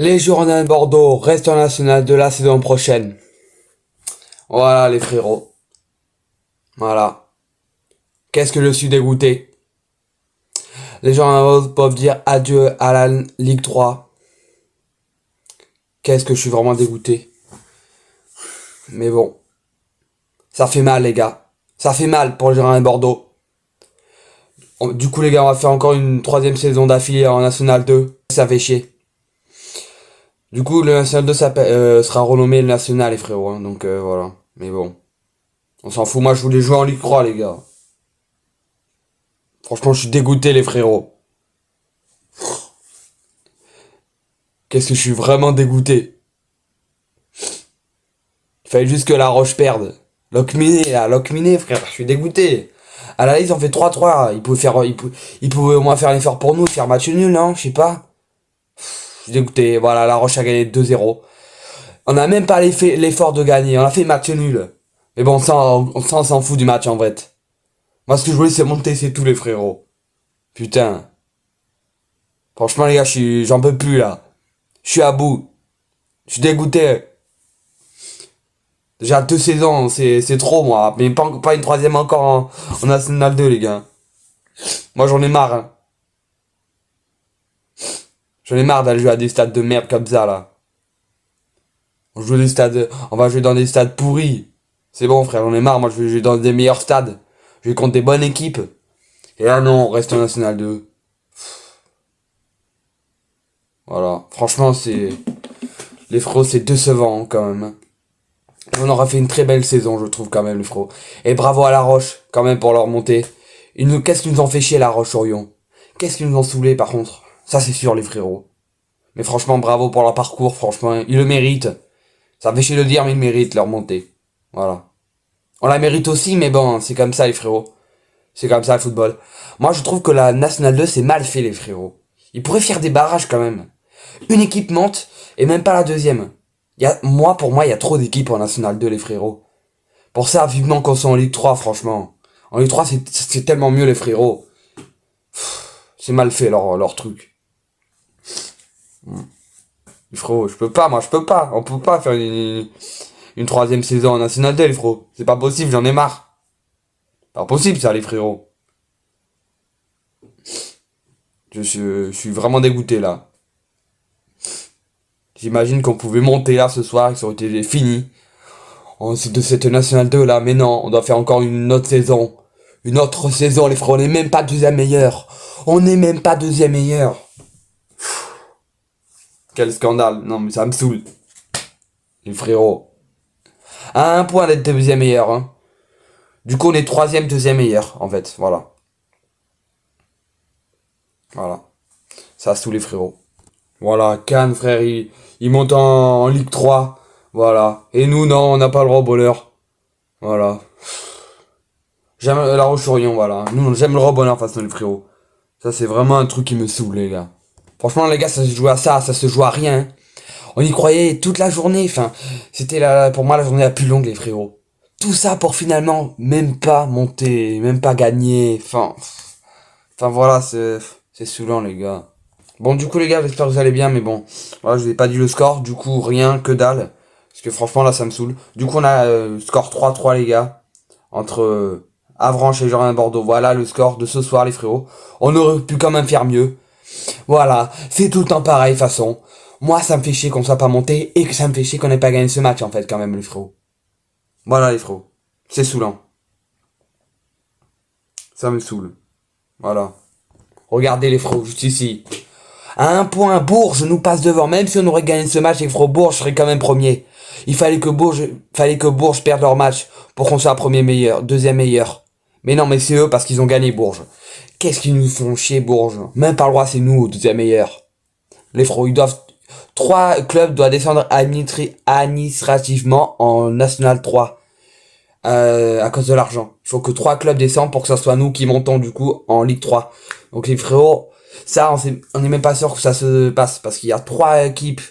Les Girondins de Bordeaux restent en National de la saison prochaine. Voilà les frérots. Voilà. Qu'est-ce que je suis dégoûté. Les gens peuvent dire adieu à la Ligue 3. Qu'est-ce que je suis vraiment dégoûté. Mais bon. Ça fait mal les gars. Ça fait mal pour les Girondins de Bordeaux. Du coup les gars, on va faire encore une troisième saison d'affilée en National 2. Ça fait chier. Du coup le National 2 sera renommé le National les frérots. Hein, donc voilà. Mais bon. On s'en fout, moi je voulais jouer en Ligue 3 les gars. Franchement je suis dégoûté les frérots. Qu'est-ce que je suis vraiment dégoûté. Il fallait juste que La Roche perde. Locminé frère, je suis dégoûté. À la liste on fait 3-3. Il pouvait au moins faire l'effort pour nous, faire match nul, non? Je sais pas. Je suis dégoûté. Voilà, La Roche a gagné 2-0. On a même pas l'effort de gagner, on a fait match nul. Mais bon, on s'en fout du match en vrai. Moi ce que je voulais c'est monter, c'est tout les frérots. Putain. Franchement les gars, j'en peux plus là. Je suis à bout. Je suis dégoûté. Déjà 2 saisons, c'est trop moi. Mais pas une troisième encore en National 2 les gars. Moi j'en ai marre. Hein. J'en ai marre d'aller jouer à des stades de merde comme ça là. On va jouer dans des stades pourris. C'est bon frère, j'en ai marre. Moi je vais jouer dans des meilleurs stades. Je vais contre des bonnes équipes. Et là non, on reste en National 2. Voilà. Franchement les frérots c'est décevant quand même. On aura fait une très belle saison, je trouve, quand même, les frérots. Et bravo à La Roche, quand même, pour leur montée. Qu'est-ce qu'ils nous ont fait chier, La Roche-sur-Yon? Qu'est-ce qu'ils nous ont saoulé, par contre? Ça, c'est sûr, les frérots. Mais franchement, bravo pour leur parcours, franchement, ils le méritent. Ça fait chier de le dire, mais ils méritent leur montée. Voilà. On la mérite aussi, mais bon, c'est comme ça, les frérots. C'est comme ça, le football. Moi, je trouve que la National 2, c'est mal fait, les frérots. Ils pourraient faire des barrages, quand même. Une équipe monte, et même pas la deuxième. Pour moi, il y a trop d'équipes en National 2, les frérots. Pour ça, vivement qu'on soit en Ligue 3, franchement. En Ligue 3, c'est tellement mieux, les frérots. C'est mal fait, leur truc. Les frérots, je peux pas. On peut pas faire une troisième saison en National 2, les frérots. C'est pas possible, j'en ai marre. Pas possible, ça, les frérots. Je suis vraiment dégoûté, là. J'imagine qu'on pouvait monter, là, ce soir, que ça aurait été fini. De cette National 2 là, mais non, on doit faire encore une autre saison. Une autre saison, les frères, on n'est même pas deuxième meilleur. On n'est même pas deuxième meilleur. Quel scandale, non mais ça me saoule. Les frérots. À un point d'être deuxième meilleur, hein. Du coup on est troisième, deuxième meilleur, en fait, voilà. Voilà. Ça saoule les frérots. Voilà, Cannes, frère, il monte en Ligue 3. Voilà. Et nous, non, on n'a pas le droit au bonheur. Voilà. J'aime La Roche-sur-Yon, voilà. Nous, j'aime le rebonheur face à les frérots. Ça, c'est vraiment un truc qui me saoule, les gars. Franchement, les gars, ça se joue à ça se joue à rien. Hein. On y croyait toute la journée, enfin, c'était pour moi la journée la plus longue, les frérots. Tout ça pour finalement même pas monter, même pas gagner, enfin voilà, c'est saoulant, les gars. Bon, du coup, les gars, j'espère que vous allez bien, mais bon, voilà, je vous ai pas dit le score, du coup, rien, que dalle. Parce que franchement, là, ça me saoule. Du coup, on a score 3-3, les gars, entre Avranches et Girondins de Bordeaux. Voilà le score de ce soir, les frérots. On aurait pu quand même faire mieux. Voilà, c'est tout le temps pareil, façon. Moi, ça me fait chier qu'on soit pas monté et que ça me fait chier qu'on ait pas gagné ce match, en fait, quand même, les frérots. Voilà, les frérots. C'est saoulant. Ça me saoule. Voilà. Regardez les frérots, juste ici. À un point, Bourges nous passe devant. Même si on aurait gagné ce match, les frérots, Bourges serait quand même premier. Il fallait que Bourges perde leur match pour qu'on soit premier meilleur, deuxième meilleur. Mais non, mais c'est eux parce qu'ils ont gagné Bourges. Qu'est-ce qu'ils nous font chier, Bourges? Même pas le droit, c'est nous, deuxième meilleur. Les frérots, trois clubs doivent descendre administrativement en National 3. À cause de l'argent. Il faut que trois clubs descendent pour que ce soit nous qui montons du coup en Ligue 3. Donc les frérots, ça on est même pas sûr que ça se passe parce qu'il y a trois équipes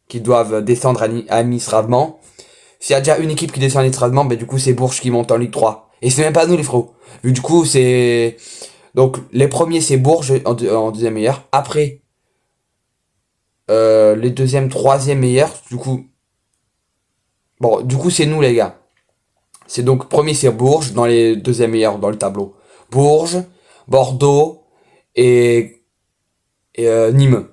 qui doivent descendre administrativement. S'il y a déjà une équipe qui descend administrativement, ben du coup c'est Bourges qui monte en Ligue 3. Et c'est même pas nous les frérots. Vu du coup c'est... Donc les premiers c'est Bourges en deuxième meilleur. Après les deuxième, troisième meilleurs. Du coup, bon, du coup, c'est nous, les gars. C'est donc, premier, c'est Bourges, dans les deuxièmes meilleurs, dans le tableau. Bourges, Bordeaux et Nîmes.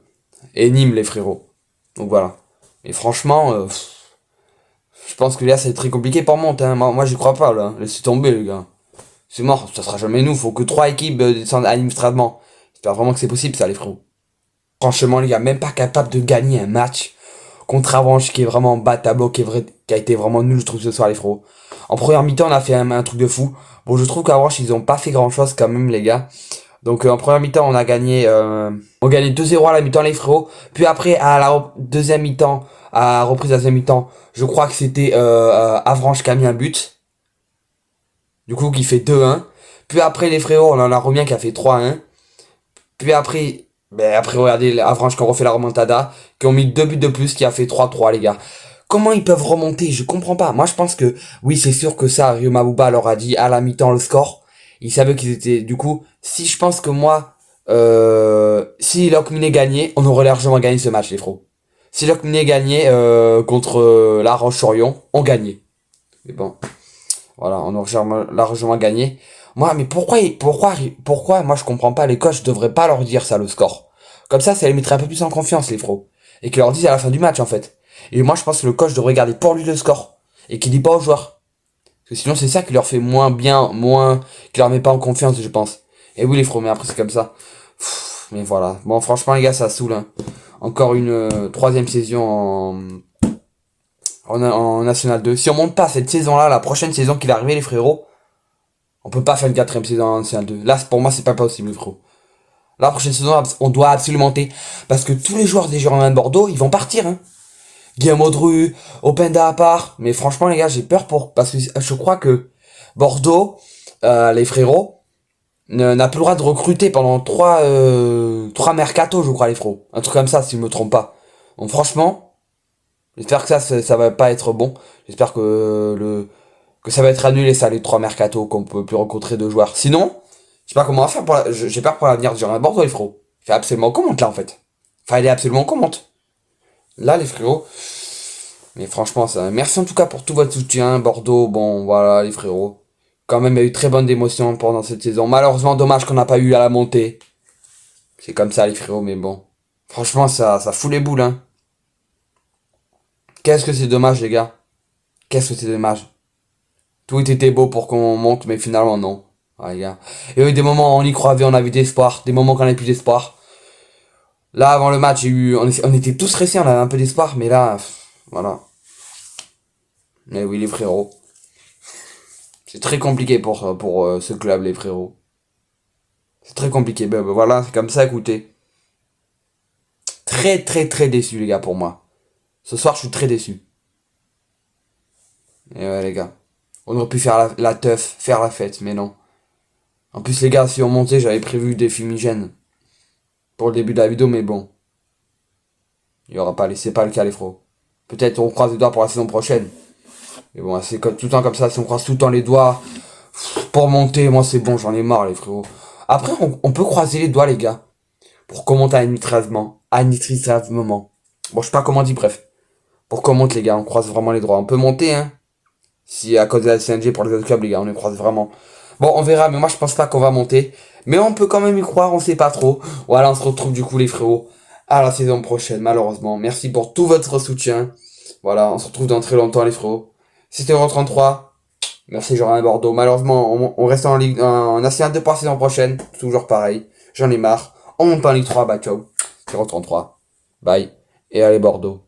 Et Nîmes, les frérots. Donc voilà. Et franchement, je pense que là, c'est très compliqué pour monter. Hein. Moi, j'y crois pas, là. Laissez tomber, les gars. C'est mort, ça sera jamais nous. Faut que trois équipes descendent administrativement. J'espère vraiment que c'est possible, ça, les frérots. Franchement, les gars, même pas capable de gagner un match contre Avranches qui est vraiment en bas de tableau, qui a été vraiment nul, je trouve, ce soir, les frérots. En première mi-temps, on a fait un truc de fou. Bon, je trouve qu'Avranches, ils ont pas fait grand-chose quand même, les gars. Donc, en première mi-temps, on gagnait 2-0 à la mi-temps, les frérots. Puis après, à la deuxième mi-temps, à la reprise de la deuxième mi-temps, je crois que c'était Avranches qui a mis un but. Du coup, qui fait 2-1. Puis après, les frérots, on en a remis un qui a fait 3-1. Puis après, regardez, Avranches qui ont refait la remontada, qui ont mis 2 buts de plus, qui a fait 3-3, les gars. Comment ils peuvent remonter? Je comprends pas. Moi, je pense que, oui, c'est sûr que ça, Rio Mabuba leur a dit à la mi-temps le score. Ils savaient qu'ils étaient, du coup, si je pense que moi, si Locminé gagnait, on aurait largement gagné ce match, les fros. Si Locminé gagnait, contre La Roche-sur-Yon, on gagnait. Mais bon. Voilà, on aurait largement gagné. Moi, mais pourquoi, moi je comprends pas, les coachs devraient pas leur dire ça, le score. Comme ça les mettrait un peu plus en confiance, les fros. Et qu'ils leur disent à la fin du match, en fait. Et moi, je pense que le coach devrait garder pour lui le score. Et qu'il dit pas aux joueurs. Parce que sinon, c'est ça qui leur fait moins bien, qui leur met pas en confiance, je pense. Et oui, les fros, mais après, c'est comme ça. Mais voilà. Bon, franchement, les gars, ça saoule, hein. Encore une troisième saison en National 2. Si on monte pas cette saison-là, la prochaine saison qui va arriver, les frérots, on peut pas faire une quatrième saison en National 2. Là, pour moi, c'est pas possible, les frérots. La prochaine saison, on doit absolument monter. Parce que tous les joueurs des Girondins de Bordeaux, ils vont partir, hein. Guillaume Audru, Openda à part. Mais franchement, les gars, j'ai peur parce que je crois que Bordeaux, les frérots, n'a plus le droit de recruter pendant trois mercato, je crois, les frérots. Un truc comme ça, si je me trompe pas. Donc franchement, j'espère que ça va pas être bon. J'espère que ça va être annulé, ça, les 3 mercato, qu'on peut plus rencontrer de joueurs. Sinon, je sais pas comment on va faire j'ai peur pour l'avenir du Girondin de Bordeaux, les frérots. Il fait absolument qu'on monte, là, en fait. Enfin, il est absolument qu'on monte. Là, les frérots. Mais franchement, ça, merci en tout cas pour tout votre soutien. Bordeaux, bon, voilà, les frérots. Quand même, il y a eu très bonne émotion pendant cette saison. Malheureusement, dommage qu'on n'a pas eu à la montée. C'est comme ça, les frérots, mais bon. Franchement, ça fout les boules, hein. Qu'est-ce que c'est dommage, les gars. Qu'est-ce que c'est dommage. Tout était beau pour qu'on monte, mais finalement, non. Ah, les gars. Il y a eu des moments où on y croyait, on avait d'espoir. Des moments qu'on n'avait plus d'espoir. Là, avant le match, on était tous stressés, on avait un peu d'espoir, mais là, voilà. Mais oui, les frérots. C'est très compliqué pour ce club, les frérots. C'est très compliqué. Ben, voilà, c'est comme ça, écoutez. Très, très, très déçu, les gars, pour moi. Ce soir, je suis très déçu. Et ouais, les gars. On aurait pu faire la teuf, faire la fête, mais non. En plus, les gars, si on montait, j'avais prévu des fumigènes pour le début de la vidéo, mais bon. Il y aura pas, c'est pas le cas, les frérots. Peut-être on croise les doigts pour la saison prochaine. Mais bon, c'est tout le temps comme ça, si on croise tout le temps les doigts pour monter, moi c'est bon, j'en ai marre, les frérots. Après, on peut croiser les doigts, les gars, pour qu'on monte administrativement. Bon, je sais pas comment on dit, bref. Pour qu'on monte, les gars, on croise vraiment les doigts. On peut monter, hein. Si à cause de la CNG pour les autres clubs, les gars, on les croise vraiment. Bon, on verra, mais moi je pense pas qu'on va monter. Mais on peut quand même y croire, on sait pas trop. Voilà, on se retrouve du coup, les frérots, à la saison prochaine, malheureusement. Merci pour tout votre soutien. Voilà, on se retrouve dans très longtemps, les frérots. C'était Euro 33. Merci, Jordan Bordeaux. Malheureusement, on reste en Ligue, en National 2 pour la saison prochaine. Toujours pareil. J'en ai marre. On monte pas en Ligue 3, bah ciao. 0-33. Bye. Et allez, Bordeaux.